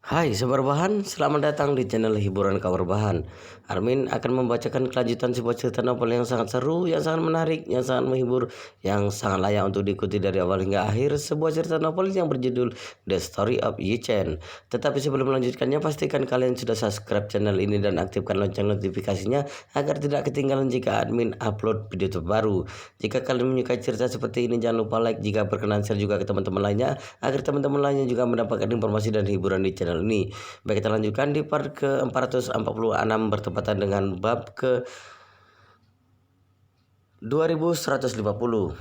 Hai Sobat Bahan, selamat datang di channel hiburan kabar bahan. Armin akan membacakan kelanjutan sebuah cerita novel yang sangat seru, yang sangat menarik, yang sangat menghibur, yang sangat layak untuk diikuti dari awal hingga akhir. Sebuah cerita novel yang berjudul The Story of Yi Chen. Tetapi sebelum melanjutkannya, pastikan kalian sudah subscribe channel ini dan aktifkan lonceng notifikasinya agar tidak ketinggalan jika admin upload video terbaru. Jika kalian menyukai cerita seperti ini, jangan lupa like, jika berkenan share juga ke teman-teman lainnya agar teman-teman lainnya juga mendapatkan informasi dan hiburan di channel ini. Baik, kita lanjutkan di part ke 446 bertepatan dengan bab ke 2150.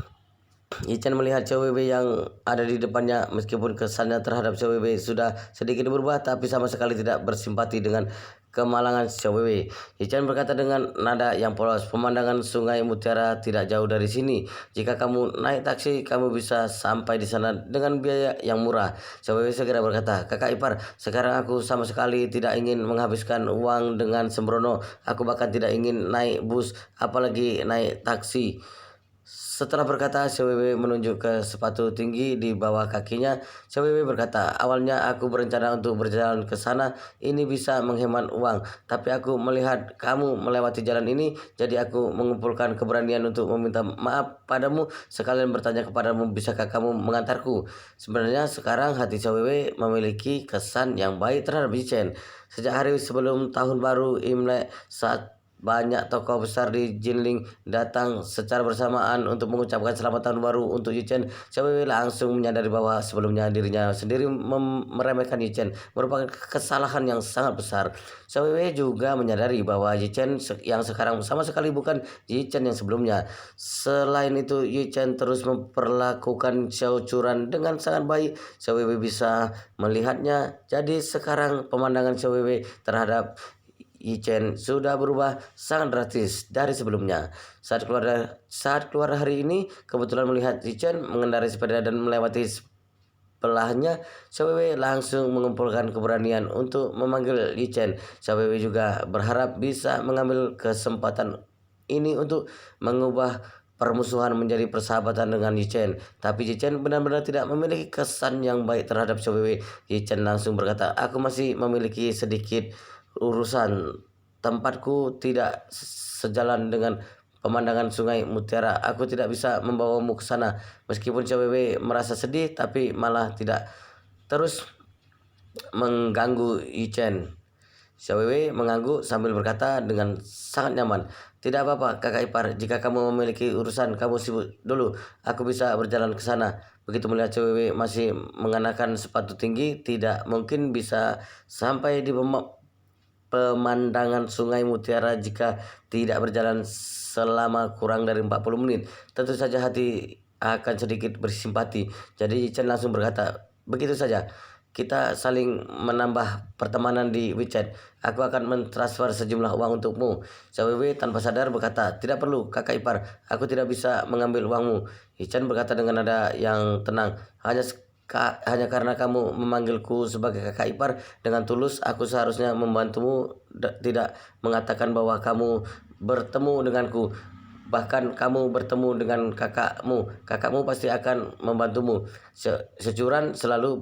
Ichen melihat CWB yang ada di depannya. Meskipun kesannya terhadap CWB sudah sedikit berubah, tapi sama sekali tidak bersimpati dengan kemalangan CWB. Ichen berkata dengan nada yang polos, "Pemandangan Sungai Mutiara tidak jauh dari sini. Jika kamu naik taksi, kamu bisa sampai di sana dengan biaya yang murah." CWB segera berkata, "Kakak ipar, sekarang aku sama sekali tidak ingin menghabiskan uang dengan sembrono. Aku bahkan tidak ingin naik bus, apalagi naik taksi." Setelah berkata, CWB menunjuk ke sepatu tinggi di bawah kakinya. CWB berkata, "Awalnya aku berencana untuk berjalan ke sana. Ini bisa menghemat uang. Tapi aku melihat kamu melewati jalan ini, jadi aku mengumpulkan keberanian untuk meminta maaf padamu, sekalian bertanya kepadamu, bisakah kamu mengantarku?" Sebenarnya sekarang hati CWB memiliki kesan yang baik terhadap Yichen. Sejak hari sebelum tahun baru Imlek, saat banyak tokoh besar di Jinling datang secara bersamaan untuk mengucapkan selamat tahun baru untuk Yichen, CWB langsung menyadari bahwa sebelumnya dirinya sendiri meremehkan Yichen merupakan kesalahan yang sangat besar. CWB juga menyadari bahwa Yichen yang sekarang sama sekali bukan Yichen yang sebelumnya. Selain itu, Yichen terus memperlakukan Xiao Churan dengan sangat baik. CWB bisa melihatnya. Jadi sekarang pemandangan CWB terhadap Yichen sudah berubah sangat drastis dari sebelumnya. Saat keluar hari ini, kebetulan melihat Yichen mengendarai sepeda dan melewati sebelahnya, CWB langsung mengumpulkan keberanian untuk memanggil Yichen. CWB juga berharap bisa mengambil kesempatan ini untuk mengubah permusuhan menjadi persahabatan dengan Yichen. Tapi Yichen benar-benar tidak memiliki kesan yang baik terhadap CWB. Yichen langsung berkata, "Aku masih memiliki sedikit urusan. Tempatku tidak sejalan dengan pemandangan Sungai Mutiara. Aku tidak bisa membawamu ke sana." Meskipun CWB merasa sedih, tapi malah tidak terus mengganggu Yichen. CWB mengangguk sambil berkata dengan sangat nyaman, "Tidak apa-apa kakak ipar, jika kamu memiliki urusan kamu sibuk dulu, aku bisa berjalan ke sana." Begitu melihat CWB masih mengenakan sepatu tinggi, tidak mungkin bisa sampai di pemandangan Sungai Mutiara jika tidak berjalan selama kurang dari 40 menit. Tentu saja hati akan sedikit bersimpati. Jadi Chen langsung berkata, "Begitu saja. Kita saling menambah pertemanan di WeChat. Aku akan mentransfer sejumlah uang untukmu." CWB tanpa sadar berkata, "Tidak perlu kakak ipar, aku tidak bisa mengambil uangmu." Chen berkata dengan nada yang tenang, hanya karena kamu memanggilku sebagai kakak ipar dengan tulus, aku seharusnya membantumu, tidak mengatakan bahwa kamu bertemu denganku. Bahkan kamu bertemu dengan kakakmu, kakakmu pasti akan membantumu." Securan selalu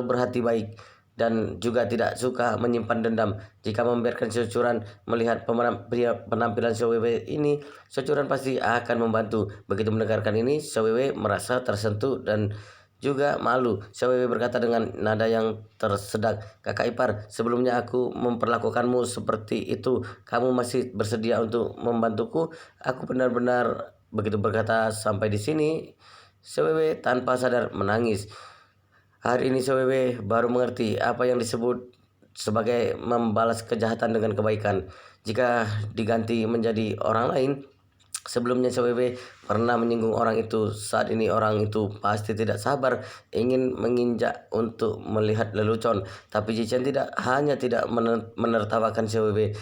berhati baik dan juga tidak suka menyimpan dendam. Jika membiarkan Securan melihat penampilan CWB ini, Securan pasti akan membantu. Begitu mendengarkan ini, CWB merasa tersentuh dan juga malu. CWB berkata dengan nada yang tersedak, "Kakak ipar, sebelumnya aku memperlakukanmu seperti itu. Kamu masih bersedia untuk membantuku?" Aku benar-benar..." Begitu berkata sampai di sini, CWB tanpa sadar menangis. Hari ini CWB baru mengerti apa yang disebut sebagai membalas kejahatan dengan kebaikan. Jika diganti menjadi orang lain, sebelumnya CWB pernah menyinggung orang itu. Saat ini orang itu pasti tidak sabar ingin menginjak untuk melihat lelucon. Tapi Jichen tidak menertawakan CWB.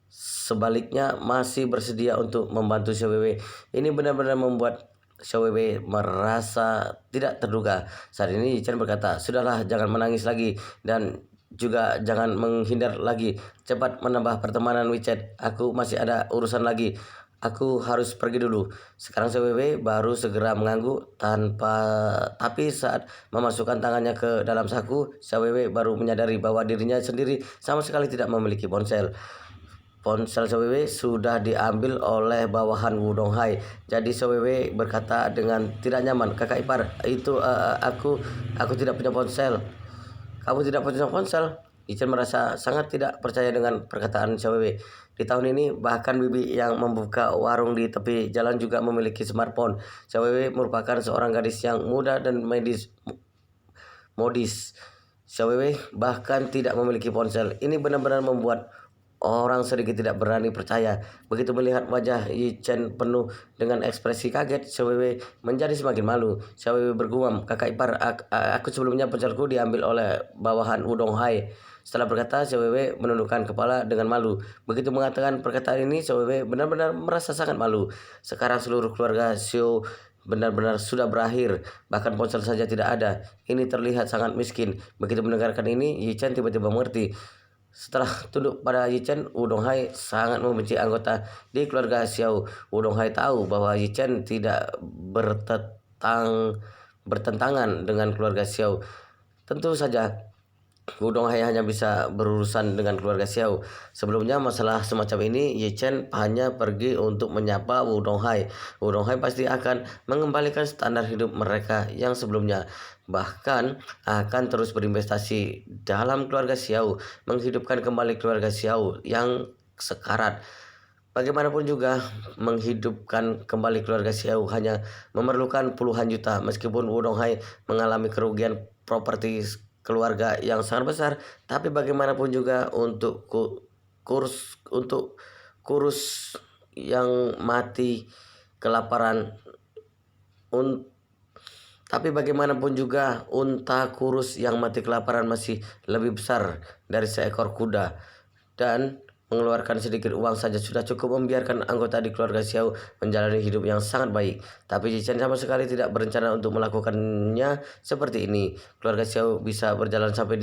Sebaliknya masih bersedia untuk membantu CWB. Ini benar-benar membuat CWB merasa tidak terduga. Saat ini Chen berkata, "Sudahlah, jangan menangis lagi dan juga jangan menghindar lagi. Cepat menambah pertemanan WeChat. Aku masih ada urusan lagi." Aku harus pergi dulu. Sekarang CWW baru segera mengangguk tapi saat memasukkan tangannya ke dalam saku, CWW baru menyadari bahwa dirinya sendiri sama sekali tidak memiliki ponsel. Ponsel CWW sudah diambil oleh bawahan Wudong Hai. Jadi CWW berkata dengan tidak nyaman, "Kakak ipar, itu aku tidak punya ponsel." "Kamu tidak punya ponsel?" Ichen merasa sangat tidak percaya dengan perkataan CWW. Di tahun ini, bahkan bibi yang membuka warung di tepi jalan juga memiliki smartphone. CWW merupakan seorang gadis yang muda dan modis. CWW bahkan tidak memiliki ponsel. Ini benar-benar membuat orang sedikit tidak berani percaya. Begitu melihat wajah Yichen penuh dengan ekspresi kaget, CWW menjadi semakin malu. CWW bergumam, "Kakak ipar, aku sebelumnya ponselku diambil oleh bawahan Wudong Hai." Setelah berkata, CWW menundukkan kepala dengan malu. Begitu mengatakan perkataan ini, CWW benar-benar merasa sangat malu. Sekarang seluruh keluarga Xiao benar-benar sudah berakhir, bahkan ponsel saja tidak ada. Ini terlihat sangat miskin. Begitu mendengarkan ini, Yichen tiba-tiba mengerti. Setelah tunduk pada Yichen, Wudong Hai sangat membenci anggota di keluarga Xiao. Wudong Hai tahu bahwa Yichen tidak bertentangan dengan keluarga Xiao. Tentu saja Wudong Hai hanya bisa berurusan dengan keluarga Xiao. Sebelumnya masalah semacam ini, Yichen hanya pergi untuk menyapa Wudong Hai. Wudong Hai pasti akan mengembalikan standar hidup mereka yang sebelumnya. Bahkan akan terus berinvestasi dalam keluarga Xiao, menghidupkan kembali keluarga Xiao yang sekarat. Bagaimanapun juga, menghidupkan kembali keluarga Xiao hanya memerlukan puluhan juta. Meskipun Wudong Hai mengalami kerugian properti keluarga yang sangat besar, tapi bagaimanapun juga untuk kurus yang mati kelaparan un, tapi bagaimanapun juga unta kurus yang mati kelaparan masih lebih besar dari seekor kuda, dan mengeluarkan sedikit uang saja sudah cukup membiarkan anggota di keluarga Xiao menjalani hidup yang sangat baik. Tapi Yichen sama sekali tidak berencana untuk melakukannya seperti ini. Keluarga Xiao bisa berjalan sampai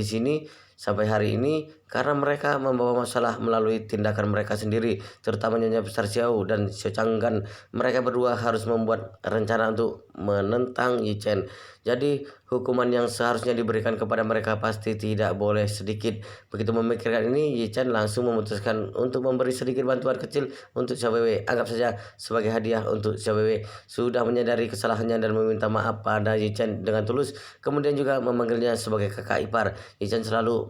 hari ini karena mereka membawa masalah melalui tindakan mereka sendiri, terutama Nyonya Besar Xiao dan Xiao Changgan. Mereka berdua harus membuat rencana untuk menentang Yichen. Jadi hukuman yang seharusnya diberikan kepada mereka pasti tidak boleh sedikit. Begitu memikirkan ini, Yichen langsung memutuskan untuk memberi sedikit bantuan kecil untuk CWW. Anggap saja sebagai hadiah untuk CWW. Sudah menyadari kesalahannya dan meminta maaf pada Yichen dengan tulus, kemudian juga memanggilnya sebagai kakak ipar. Yichen selalu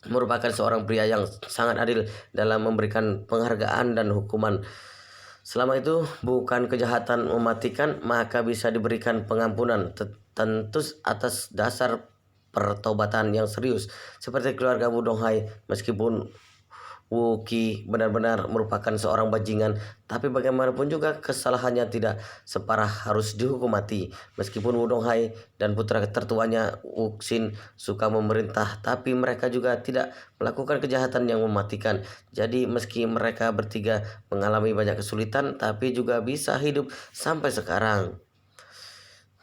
merupakan seorang pria yang sangat adil dalam memberikan penghargaan dan hukuman. Selama itu bukan kejahatan mematikan, maka bisa diberikan pengampunan, tentu atas dasar pertobatan yang serius. Seperti keluarga Wudong Hai, meskipun Wu Qi benar-benar merupakan seorang bajingan, tapi bagaimanapun juga kesalahannya tidak separah harus dihukum mati. Meskipun Wudong Hai dan putra tertuanya Wu Xin suka memerintah, tapi mereka juga tidak melakukan kejahatan yang mematikan. Jadi meski mereka bertiga mengalami banyak kesulitan, tapi juga bisa hidup sampai sekarang.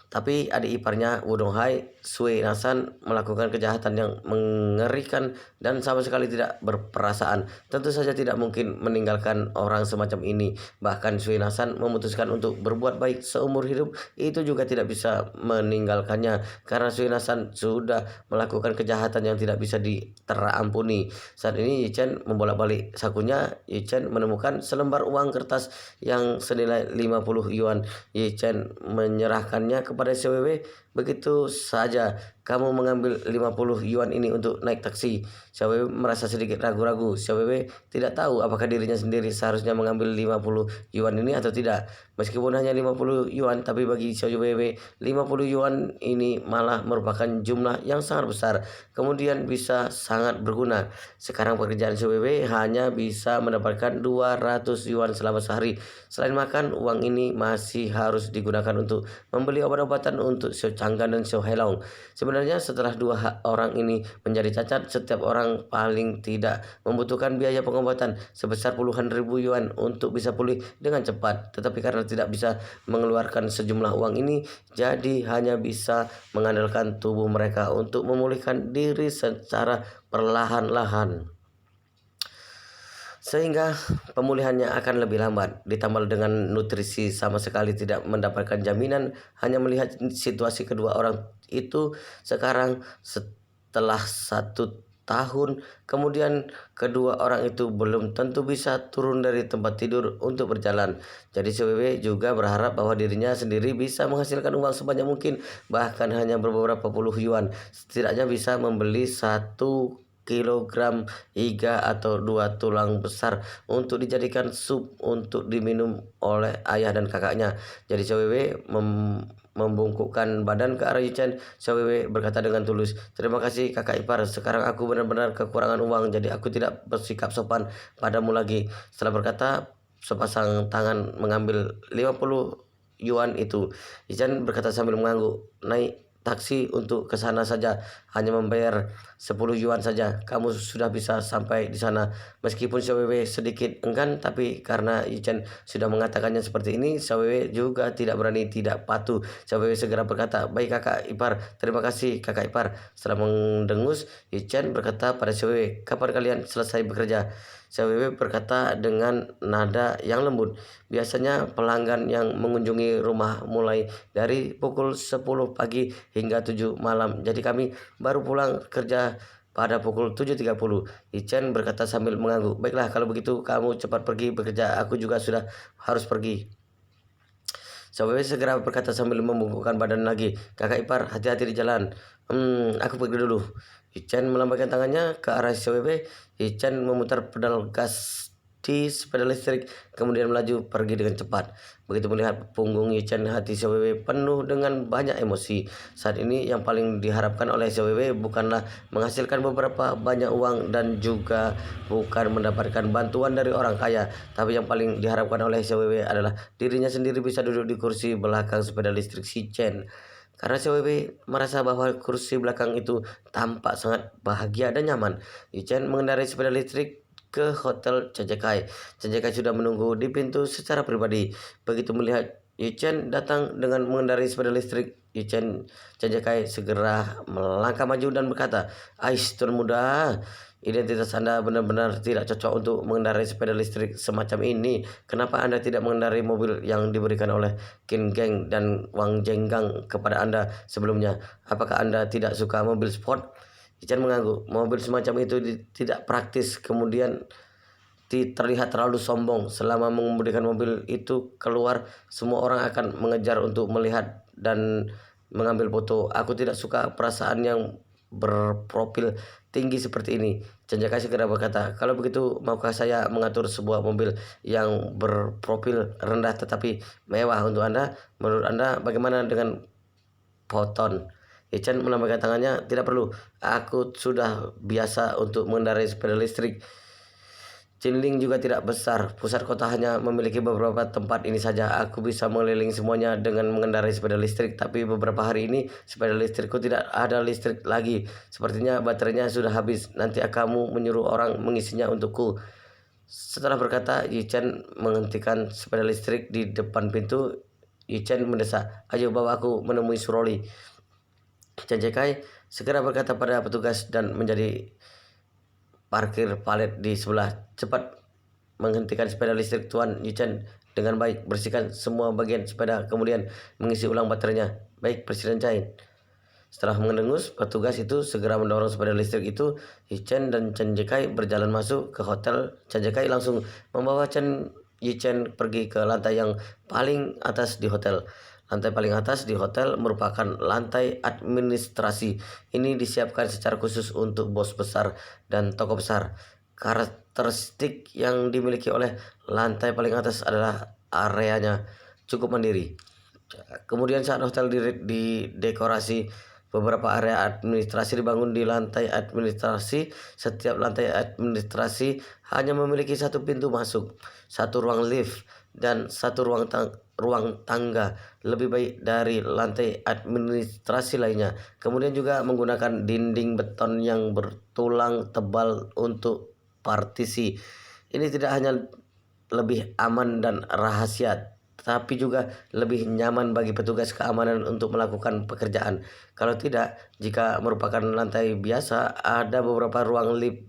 Tapi adik iparnya Wudong Hai, Sui Nasan, melakukan kejahatan yang mengerikan dan sama sekali tidak berperasaan. Tentu saja tidak mungkin meninggalkan orang semacam ini. Bahkan Sui Nasan memutuskan untuk berbuat baik seumur hidup, itu juga tidak bisa meninggalkannya karena Sui Nasan sudah melakukan kejahatan yang tidak bisa diterampuni. Saat ini Yichen membolak-balik sakunya. Yichen menemukan selembar uang kertas yang senilai 50 yuan. Yichen menyerahkannya kepada CWW. "Begitu saja kamu mengambil 50 yuan ini untuk naik taksi." CWW merasa sedikit ragu-ragu. CWW tidak tahu apakah dirinya sendiri seharusnya mengambil 50 yuan ini atau tidak. Meskipun hanya 50 yuan, tapi bagi CWW 50 yuan ini malah merupakan jumlah yang sangat besar, kemudian bisa sangat berguna. Sekarang pekerjaan CWW hanya bisa mendapatkan 200 yuan selama sehari. Selain makan, uang ini masih harus digunakan untuk membeli obat-obatan untuk Xiao Changgan dan Xiao Hailong. Sebenarnya setelah dua orang ini menjadi cacat, setiap orang paling tidak membutuhkan biaya pengobatan sebesar puluhan ribu yuan untuk bisa pulih dengan cepat. Tetapi karena tidak bisa mengeluarkan sejumlah uang ini, jadi hanya bisa mengandalkan tubuh mereka untuk memulihkan diri secara perlahan-lahan. sehingga pemulihannya akan lebih lambat. Ditambah dengan nutrisi sama sekali tidak mendapatkan jaminan. Hanya melihat situasi kedua orang itu sekarang setelah 1 tahun, kemudian kedua orang itu belum tentu bisa turun dari tempat tidur untuk berjalan. Jadi si Wewe juga berharap bahwa dirinya sendiri bisa menghasilkan uang sebanyak mungkin, bahkan hanya beberapa puluh yuan, setidaknya bisa membeli 1 kilogram iga atau 2 tulang besar untuk dijadikan sup untuk diminum oleh ayah dan kakaknya. Jadi Wewe membungkukkan badan ke arah Yuchen. Wewe berkata dengan tulus, "Terima kasih kakak ipar, sekarang aku benar-benar kekurangan uang, jadi aku tidak bersikap sopan padamu lagi." Setelah berkata, sepasang tangan mengambil 50 yuan itu. Yuchen berkata sambil mengangguk, "Naik taksi untuk ke sana saja, hanya membayar 10 yuan saja, kamu sudah bisa sampai di sana." Meskipun Wewe sedikit enggan, tapi karena Yuchen sudah mengatakannya seperti ini, Wewe juga tidak berani tidak patuh. Wewe segera berkata, "Baik kakak ipar, terima kasih kakak ipar." Setelah mendengus, Yuchen berkata pada Wewe, "Kapan kalian selesai bekerja?" Wewe berkata dengan nada yang lembut, "Biasanya pelanggan yang mengunjungi rumah mulai dari pukul 10 pagi hingga 7 malam. Jadi kami baru pulang kerja pada pukul 7.30. Ichen berkata sambil mengangguk, "Baiklah, kalau begitu kamu cepat pergi bekerja, aku juga sudah harus pergi." Wewe segera berkata sambil membungkukkan badan lagi, "Kakak ipar, hati-hati di jalan." Aku pergi dulu." Ichen melambaikan tangannya ke arah Wewe. Ichen memutar pedal gas di sepeda listrik, kemudian melaju pergi dengan cepat. Begitu melihat punggung Yuchen, hati Wewe penuh dengan banyak emosi. Saat ini yang paling diharapkan oleh Wewe bukanlah menghasilkan beberapa banyak uang dan juga bukan mendapatkan bantuan dari orang kaya, tapi yang paling diharapkan oleh Wewe adalah dirinya sendiri bisa duduk di kursi belakang sepeda listrik si Chen. Karena Wewe merasa bahwa kursi belakang itu tampak sangat bahagia dan nyaman. Yuchen mengendarai sepeda listrik ke hotel Cajekai. Cajekai sudah menunggu di pintu secara pribadi. Begitu melihat Yuchen datang dengan mengendarai sepeda listrik, Cajekai segera melangkah maju dan berkata, "Ais, tuan muda, identitas Anda benar-benar tidak cocok untuk mengendarai sepeda listrik semacam ini. Kenapa Anda tidak mengendarai mobil yang diberikan oleh Kin Geng dan Wang Jenggang kepada Anda sebelumnya? Apakah Anda tidak suka mobil sport?" Ican mengangguk. Mobil semacam itu tidak praktis, kemudian terlihat terlalu sombong. Selama mengemudikan mobil itu keluar, semua orang akan mengejar untuk melihat dan mengambil foto. Aku tidak suka perasaan yang berprofil tinggi seperti ini. Cenjaka segera berkata, "Kalau begitu, maukah saya mengatur sebuah mobil yang berprofil rendah tetapi mewah untuk Anda? Menurut Anda bagaimana dengan Photon?" Ichen melambaikan tangannya, "Tidak perlu. Aku sudah biasa untuk mengendarai sepeda listrik. Cinling juga tidak besar. Pusat kota hanya memiliki beberapa tempat ini saja. Aku bisa mengelilingi semuanya dengan mengendarai sepeda listrik. Tapi beberapa hari ini sepeda listrikku tidak ada listrik lagi. Sepertinya baterainya sudah habis. Nanti kamu menyuruh orang mengisinya untukku." Setelah berkata, Yichen menghentikan sepeda listrik di depan pintu. Yichen mendesak, "Ayo bawa aku menemui Suroli." Chen Jekai segera berkata pada petugas dan menjadi parkir palet di sebelah. "Cepat menghentikan sepeda listrik Tuan Yuchen dengan baik. Bersihkan semua bagian sepeda, kemudian mengisi ulang baterainya." "Baik, Presiden Chain." Setelah mendengus, petugas itu segera mendorong sepeda listrik itu. Yuchen dan Chen Jekai berjalan masuk ke hotel. Chen Jekai langsung membawa Yuchen pergi ke lantai yang paling atas di hotel. Lantai paling atas di hotel merupakan lantai administrasi. Ini disiapkan secara khusus untuk bos besar dan tokoh besar. Karakteristik yang dimiliki oleh lantai paling atas adalah areanya cukup mandiri. Kemudian saat hotel didekorasi, beberapa area administrasi dibangun di lantai administrasi. Setiap lantai administrasi hanya memiliki satu pintu masuk, satu ruang lift, dan satu ruang tangga, lebih baik dari lantai administrasi lainnya. Kemudian juga menggunakan dinding beton yang bertulang tebal untuk partisi. Ini tidak hanya lebih aman dan rahasia, tapi juga lebih nyaman bagi petugas keamanan untuk melakukan pekerjaan. Kalau tidak, jika merupakan lantai biasa, ada beberapa ruang lift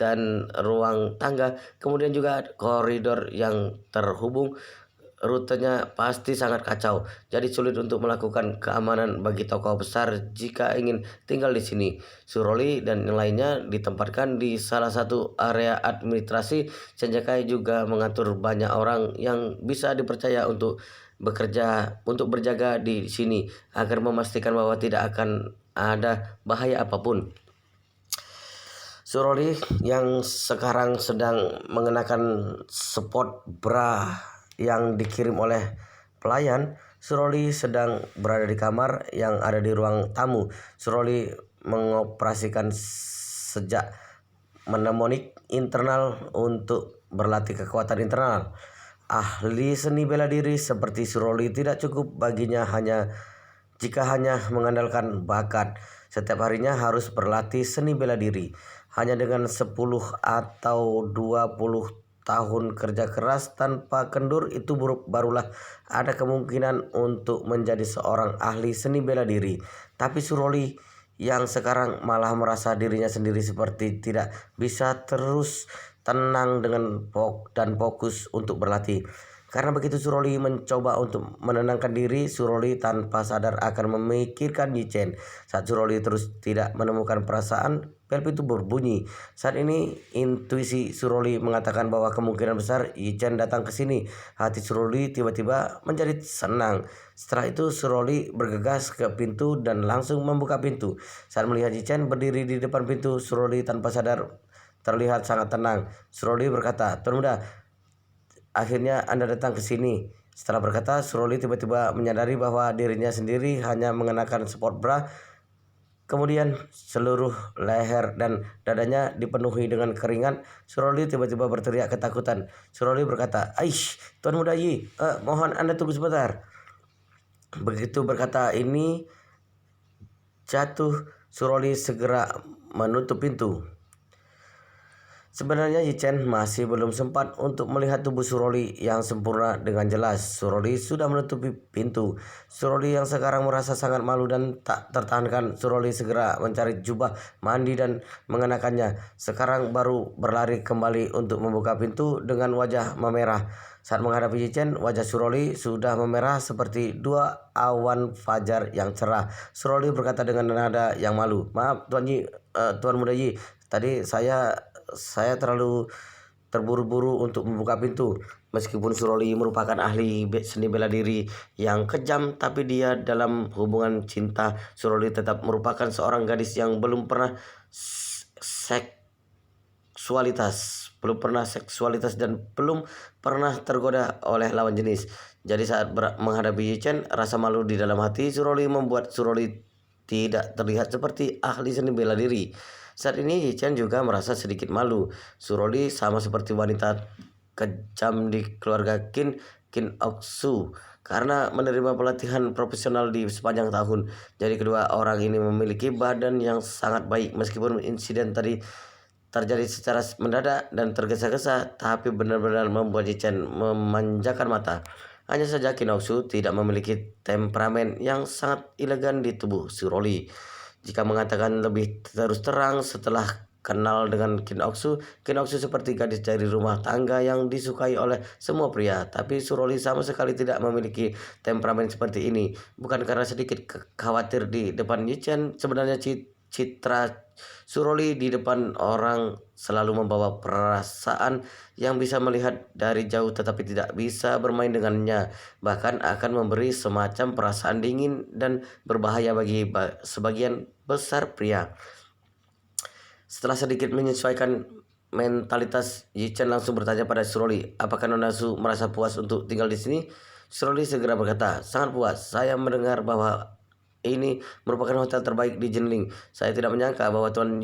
dan ruang tangga, kemudian juga koridor yang terhubung. Rutenya pasti sangat kacau, jadi sulit untuk melakukan keamanan bagi tokoh besar jika ingin tinggal di sini. Suroli dan yang lainnya ditempatkan di salah satu area administrasi. Senjakai juga mengatur banyak orang yang bisa dipercaya untuk berjaga di sini agar memastikan bahwa tidak akan ada bahaya apapun. Suroli yang sekarang sedang mengenakan sport bra yang dikirim oleh pelayan. Suroli sedang berada di kamar yang ada di ruang tamu. Suroli mengoperasikan sejak mnemonik internal untuk berlatih kekuatan internal. Ahli seni bela diri seperti Suroli tidak cukup baginya jika hanya mengandalkan bakat. Setiap harinya harus berlatih seni bela diri. Hanya dengan 10 atau 20 tahun kerja keras tanpa kendur itu barulah ada kemungkinan untuk menjadi seorang ahli seni bela diri. Tapi Suroli yang sekarang malah merasa dirinya sendiri seperti tidak bisa terus tenang dan fokus untuk berlatih. Karena begitu Suroli mencoba untuk menenangkan diri, Suroli tanpa sadar akan memikirkan Yichen. Saat Suroli terus tidak menemukan perasaan, bel pintu berbunyi. Saat ini intuisi Suroli mengatakan bahwa kemungkinan besar Yichen datang ke sini. Hati Suroli tiba-tiba menjadi senang. Setelah itu Suroli bergegas ke pintu dan langsung membuka pintu. Saat melihat Yichen berdiri di depan pintu, Suroli tanpa sadar terlihat sangat tenang. Suroli berkata, "Tuan muda, akhirnya Anda datang ke sini." Setelah berkata, Suroli tiba-tiba menyadari bahwa dirinya sendiri hanya mengenakan sport bra. Kemudian seluruh leher dan dadanya dipenuhi dengan keringat. Suroli tiba-tiba berteriak ketakutan. Suroli berkata, "Aish, Tuan Muda Yi, mohon Anda tunggu sebentar." Begitu berkata ini jatuh, Suroli segera menutup pintu. Sebenarnya Yichen masih belum sempat untuk melihat tubuh Suroli yang sempurna dengan jelas. Suroli sudah menutupi pintu. Suroli yang sekarang merasa sangat malu dan tak tertahankan. Suroli segera mencari jubah mandi dan mengenakannya. Sekarang baru berlari kembali untuk membuka pintu dengan wajah memerah. Saat menghadapi Yichen, wajah Suroli sudah memerah seperti dua awan fajar yang cerah. Suroli berkata dengan nada yang malu, "Maaf Tuan Muda Yi, tadi saya terlalu terburu-buru untuk membuka pintu." Meskipun Suroli merupakan ahli seni bela diri yang kejam, tapi dia dalam hubungan cinta, Suroli tetap merupakan seorang gadis yang belum pernah seksualitas dan belum pernah tergoda oleh lawan jenis. Jadi saat menghadapi Yichen, rasa malu di dalam hati Suroli membuat Suroli tidak terlihat seperti ahli seni bela diri. Saat ini Yichen juga merasa sedikit malu. Suroli sama seperti wanita kejam di keluarga Qin Ok-su karena menerima pelatihan profesional di sepanjang tahun. Jadi kedua orang ini memiliki badan yang sangat baik. Meskipun insiden tadi terjadi secara mendadak dan tergesa-gesa, tapi benar-benar membuat Yichen memanjakan mata. Hanya saja Qin Ok-su tidak memiliki temperamen yang sangat elegan di tubuh Suroli. Jika mengatakan lebih terus terang, setelah kenal dengan Qin Ok-su seperti gadis dari rumah tangga yang disukai oleh semua pria. Tapi Suroli sama sekali tidak memiliki temperamen seperti ini. Bukan karena sedikit khawatir di depan Yichen, sebenarnya citra Suroli di depan orang selalu membawa perasaan yang bisa melihat dari jauh tetapi tidak bisa bermain dengannya. Bahkan akan memberi semacam perasaan dingin dan berbahaya bagi sebagian besar pria. Setelah sedikit menyesuaikan mentalitas, Yichen langsung bertanya pada Suroli, "Apakah Nona Su merasa puas untuk tinggal di sini?" Suroli segera berkata, "Sangat puas. Saya mendengar bahwa ini merupakan hotel terbaik di Jinling. Saya tidak menyangka bahwa Tuan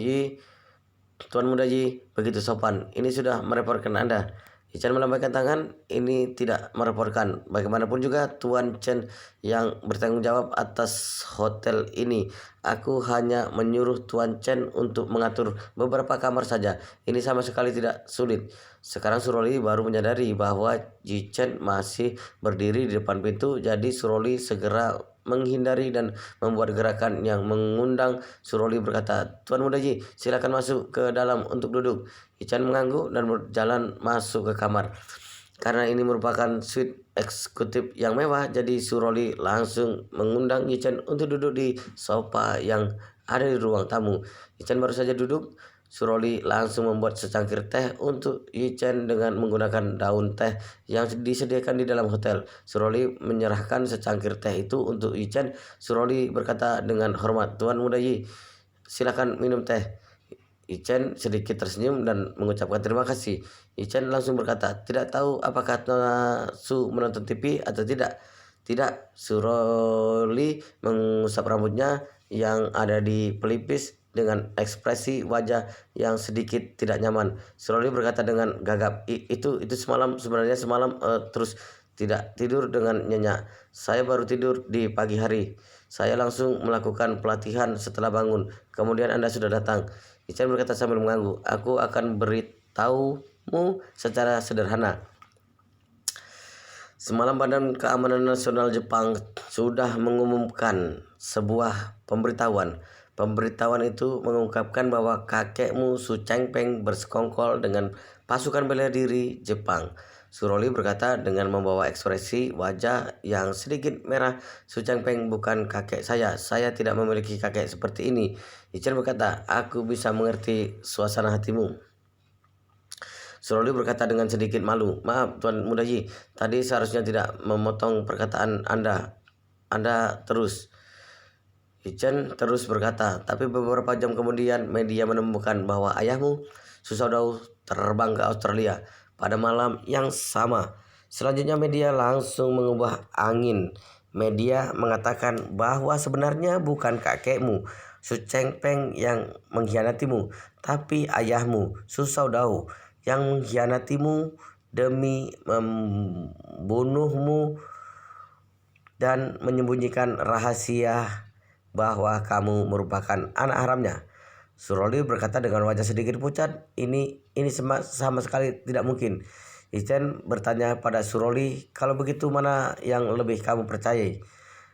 Muda Yi begitu sopan. Ini sudah merepotkan Anda?" Yichen melambaikan tangan. "Ini tidak merepotkan. Bagaimanapun juga Tuan Chen yang bertanggung jawab atas hotel ini. Aku hanya menyuruh Tuan Chen untuk mengatur beberapa kamar saja. Ini sama sekali tidak sulit." Sekarang Suroli baru menyadari bahwa Yichen masih berdiri di depan pintu. Jadi Suroli segera menghindari dan membuat gerakan yang mengundang. Suroli berkata, "Tuan Muda Ji, silakan masuk ke dalam untuk duduk." Ican mengangguk dan berjalan masuk ke kamar. Karena ini merupakan suite eksekutif yang mewah, jadi Suroli langsung mengundang Ican untuk duduk di sofa yang ada di ruang tamu. Ican baru saja duduk, Suroli langsung membuat secangkir teh untuk Yichen dengan menggunakan daun teh yang disediakan di dalam hotel. Suroli menyerahkan secangkir teh itu untuk Yichen. Suroli berkata dengan hormat, "Tuan Muda Yi, silakan minum teh." Yichen sedikit tersenyum dan mengucapkan terima kasih. Yichen langsung berkata, "Tidak tahu apakah Su menonton TV atau tidak?" "Tidak." Suroli mengusap rambutnya yang ada di pelipis dengan ekspresi wajah yang sedikit tidak nyaman. Suroli berkata dengan gagap, Itu sebenarnya semalam terus tidak tidur dengan nyenyak. Saya baru tidur di pagi hari. Saya langsung melakukan pelatihan setelah bangun. Kemudian Anda sudah datang." Ican berkata sambil mengangguk, "Aku akan beritahumu secara sederhana. Semalam Badan Keamanan Nasional Jepang sudah mengumumkan sebuah pemberitahuan. Pemberitahuan itu mengungkapkan bahwa kakekmu Su Chengpeng bersekongkol dengan pasukan bela diri Jepang." Suroli berkata dengan membawa ekspresi wajah yang sedikit merah, "Su Chengpeng bukan kakek saya tidak memiliki kakek seperti ini." Ichen berkata, "Aku bisa mengerti suasana hatimu." Suroli berkata dengan sedikit malu, "Maaf Tuan Muda Yi, tadi seharusnya tidak memotong perkataan Anda. Anda terus." Ichen terus berkata, "Tapi beberapa jam kemudian media menemukan bahwa ayahmu, Susaudau, terbang ke Australia pada malam yang sama. Selanjutnya media langsung mengubah angin. Media mengatakan bahwa sebenarnya bukan kakekmu, Su Chengpeng, yang mengkhianatimu, tapi ayahmu, Susaudau, yang mengkhianatimu demi membunuhmu dan menyembunyikan rahasia bahwa kamu merupakan anak haramnya." Suroli berkata dengan wajah sedikit pucat, Ini sama sekali tidak mungkin." Ichen bertanya pada Suroli, "Kalau begitu mana yang lebih kamu percayai?"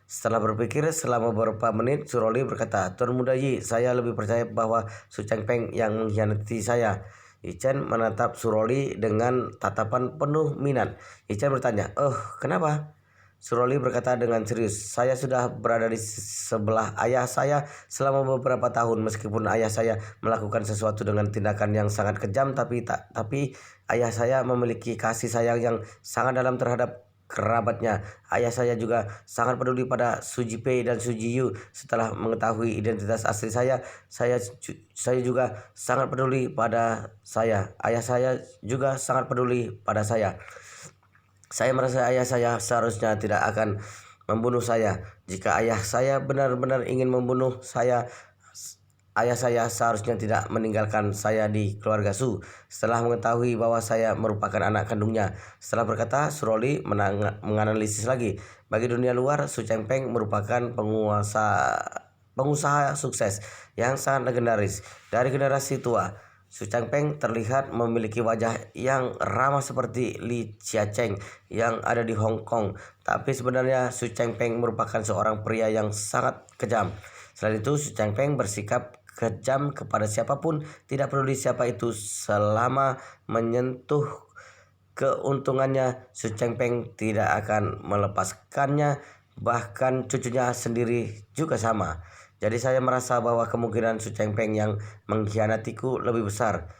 Setelah berpikir selama beberapa menit, Suroli berkata, "Tuan Muda Yi, saya lebih percaya bahwa Su Chengpeng yang mengkhianati saya." Ichen menatap Suroli dengan tatapan penuh minat. Ichen bertanya, "Oh, kenapa?" Suroli berkata dengan serius, "Saya sudah berada di sebelah ayah saya selama beberapa tahun. Meskipun ayah saya melakukan sesuatu dengan tindakan yang sangat kejam, tapi ayah saya memiliki kasih sayang yang sangat dalam terhadap kerabatnya. Ayah saya juga sangat peduli pada Su Jipei dan Su Jiyu. Setelah mengetahui identitas asli saya juga sangat peduli pada saya. Ayah saya juga sangat peduli pada saya. Saya merasa ayah saya seharusnya tidak akan membunuh saya. Jika ayah saya benar-benar ingin membunuh saya, ayah saya seharusnya tidak meninggalkan saya di keluarga Su setelah mengetahui bahwa saya merupakan anak kandungnya." Setelah berkata, Suroli menganalisis lagi. Bagi dunia luar, Su Chengpeng merupakan pengusaha sukses yang sangat legendaris. Dari generasi tua, Su Chengpeng terlihat memiliki wajah yang ramah seperti Li Chiacheng yang ada di Hong Kong. Tapi sebenarnya Su Chengpeng merupakan seorang pria yang sangat kejam. Selain itu, Su Chengpeng bersikap kejam kepada siapapun, tidak peduli siapa itu, selama menyentuh keuntungannya. Su Chengpeng tidak akan melepaskannya, bahkan cucunya sendiri juga sama. Jadi saya merasa bahwa kemungkinan Su Chengpeng yang mengkhianatiku lebih besar."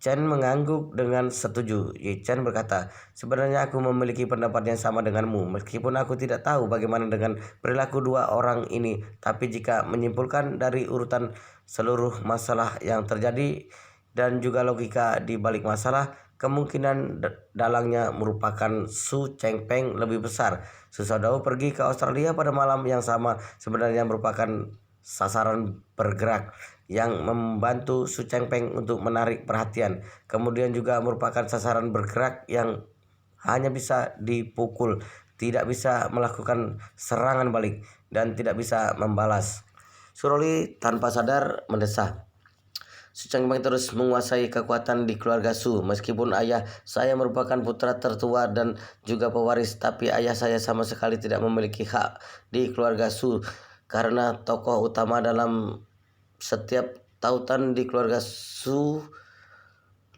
Chen mengangguk dengan setuju. Chen berkata, "Sebenarnya aku memiliki pendapat yang sama denganmu. Meskipun aku tidak tahu bagaimana dengan perilaku dua orang ini. Tapi jika menyimpulkan dari urutan seluruh masalah yang terjadi dan juga logika di balik masalah, kemungkinan dalangnya merupakan Su Chengpeng lebih besar. Susaudau pergi ke Australia pada malam yang sama sebenarnya merupakan sasaran bergerak yang membantu Su Chengpeng untuk menarik perhatian. Kemudian juga merupakan sasaran bergerak yang hanya bisa dipukul, tidak bisa melakukan serangan balik, dan tidak bisa membalas." Suroli tanpa sadar mendesah, Su Chengpeng terus menguasai kekuatan di keluarga Su. Meskipun ayah saya merupakan putra tertua dan juga pewaris, tapi ayah saya sama sekali tidak memiliki hak di keluarga Su karena tokoh utama dalam setiap tautan di keluarga Su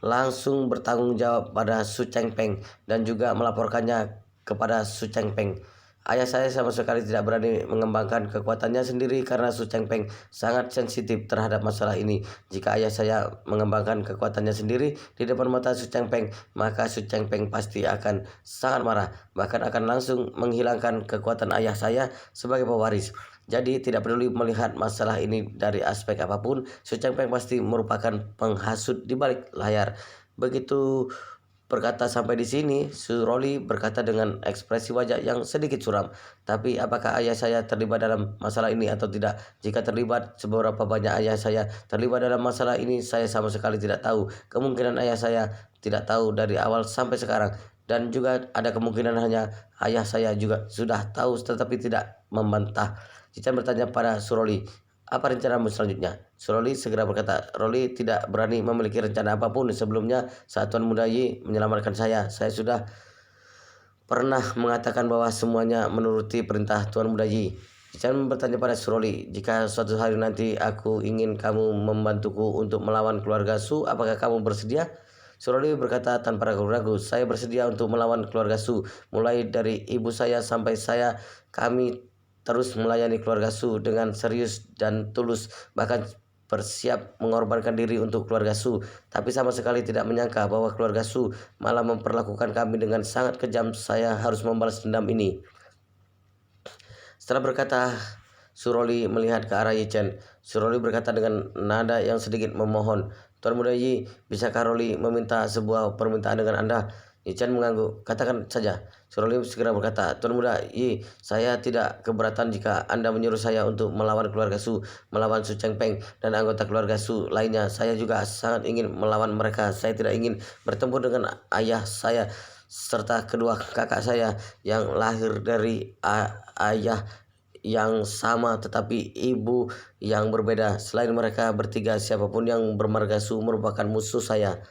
langsung bertanggung jawab pada Su Chengpeng dan juga melaporkannya kepada Su Chengpeng. Ayah saya sama sekali tidak berani mengembangkan kekuatannya sendiri karena Su Chengpeng sangat sensitif terhadap masalah ini. Jika ayah saya mengembangkan kekuatannya sendiri di depan mata Su Chengpeng, maka Su Chengpeng pasti akan sangat marah, bahkan akan langsung menghilangkan kekuatan ayah saya sebagai pewaris. Jadi tidak peduli melihat masalah ini dari aspek apapun, Su Chengpeng pasti merupakan penghasut di balik layar. Begitu berkata sampai di sini, Suroli berkata dengan ekspresi wajah yang sedikit suram. Tapi apakah ayah saya terlibat dalam masalah ini atau tidak? Jika terlibat, seberapa banyak ayah saya terlibat dalam masalah ini, saya sama sekali tidak tahu. Kemungkinan ayah saya tidak tahu dari awal sampai sekarang. Dan juga ada kemungkinan hanya ayah saya juga sudah tahu tetapi tidak membantah. Cican bertanya pada Suroli, apa rencanamu selanjutnya? Suroli segera berkata, Roli tidak berani memiliki rencana apapun. Sebelumnya saat Tuan Muda Yi menyelamatkan saya sudah pernah mengatakan bahwa semuanya menuruti perintah Tuan Muda Yi. Cican bertanya pada Suroli, jika suatu hari nanti aku ingin kamu membantuku untuk melawan keluarga Su, apakah kamu bersedia? Suroli berkata tanpa ragu-ragu, saya bersedia untuk melawan keluarga Su. Mulai dari ibu saya sampai saya, kami terus melayani keluarga Su dengan serius dan tulus, bahkan bersiap mengorbankan diri untuk keluarga Su. Tapi sama sekali tidak menyangka bahwa keluarga Su malah memperlakukan kami dengan sangat kejam. Saya harus membalas dendam ini. Setelah berkata, Suroli melihat ke arah Yichen. Suroli berkata dengan nada yang sedikit memohon, Tuan Muda Yi, bisakah Roli meminta sebuah permintaan dengan Anda? Yichen mengangguk. Katakan saja. Suroli segera berkata, Tuan Muda Yi, saya tidak keberatan jika Anda menyuruh saya untuk melawan keluarga Su, melawan Su Chengpeng dan anggota keluarga Su lainnya. Saya juga sangat ingin melawan mereka. Saya tidak ingin bertemu dengan ayah saya serta kedua kakak saya yang lahir dari ayah yang sama tetapi ibu yang berbeda. Selain mereka bertiga, siapapun yang bermarga Su merupakan musuh saya.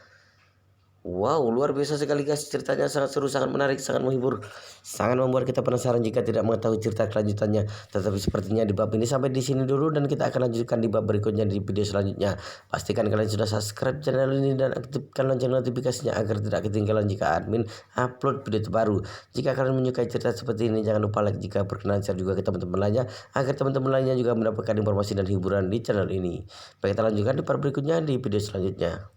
Wow, luar biasa sekali guys, ceritanya sangat seru, sangat menarik, sangat menghibur, sangat membuat kita penasaran jika tidak mengetahui cerita kelanjutannya. Tetapi sepertinya di bab ini sampai di sini dulu dan kita akan lanjutkan di bab berikutnya di video selanjutnya. Pastikan kalian sudah subscribe channel ini dan aktifkan lonceng notifikasinya agar tidak ketinggalan jika admin upload video terbaru. Jika kalian menyukai cerita seperti ini, jangan lupa like, jika berkenan share juga ke teman-teman lainnya agar teman-teman lainnya juga mendapatkan informasi dan hiburan di channel ini. Baik, kita lanjutkan di part berikutnya di video selanjutnya.